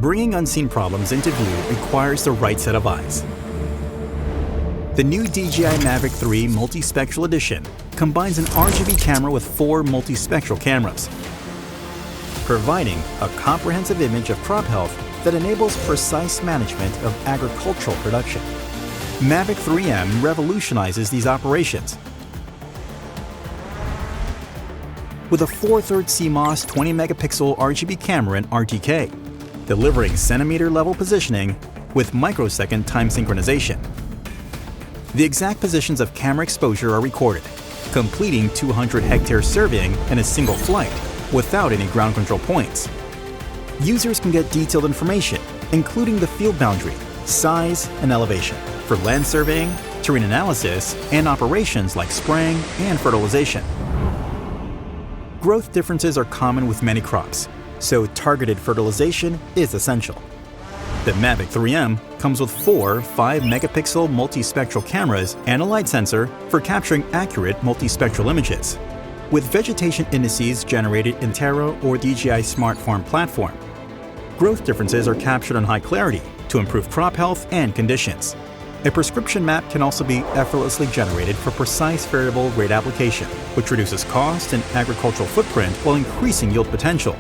Bringing unseen problems into view requires the right set of eyes. The new DJI MAVIC 3 Multispectral Edition combines an RGB camera with 4 multispectral cameras, providing a comprehensive image of crop health that enables precise management of agricultural production. MAVIC 3M revolutionizes these operations. With a 4/3 CMOS 20-megapixel RGB camera in RTK, delivering centimeter-level positioning with microsecond time synchronization. The exact positions of camera exposure are recorded, completing 200-hectare surveying in a single flight without any ground control points. Users can get detailed information, including the field boundary, size, and elevation, for land surveying, terrain analysis, and operations like spraying and fertilization. Growth differences are common with many crops, so targeted fertilization is essential. The MAVIC 3M comes with 4 5-megapixel multispectral cameras and a light sensor for capturing accurate multispectral images. With vegetation indices generated in Terra or DJI Smart Farm platform, growth differences are captured on high clarity to improve crop health and conditions. A prescription map can also be effortlessly generated for precise variable rate application, which reduces cost and agricultural footprint while increasing yield potential.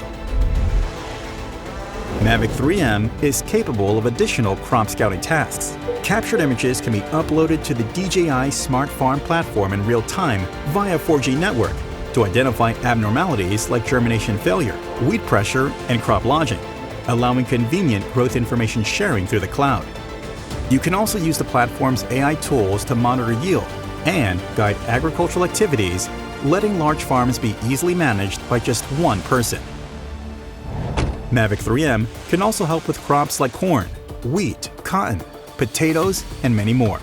MAVIC 3M is capable of additional crop scouting tasks. Captured images can be uploaded to the DJI Smart Farm platform in real time via 4G network to identify abnormalities like germination failure, weed pressure, and crop lodging, allowing convenient growth information sharing through the cloud. You can also use the platform's AI tools to monitor yield and guide agricultural activities, letting large farms be easily managed by just one person. MAVIC 3M can also help with crops like corn, wheat, cotton, potatoes, and many more.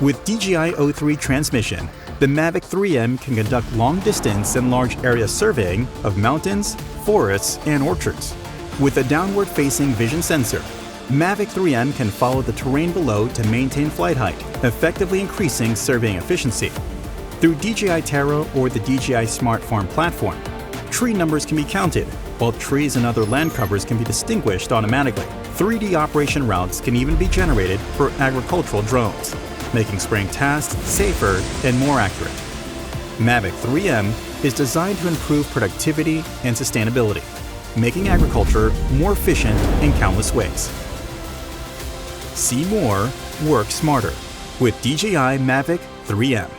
With DJI O3 transmission, the MAVIC 3M can conduct long-distance and large area surveying of mountains, forests, and orchards. With a downward-facing vision sensor, MAVIC 3M can follow the terrain below to maintain flight height, effectively increasing surveying efficiency. Through DJI Terra or the DJI Smart Farm platform, tree numbers can be counted, while trees and other land covers can be distinguished automatically. 3D operation routes can even be generated for agricultural drones, making spraying tasks safer and more accurate. MAVIC 3M is designed to improve productivity and sustainability, making agriculture more efficient in countless ways. See more, work smarter with DJI MAVIC 3M.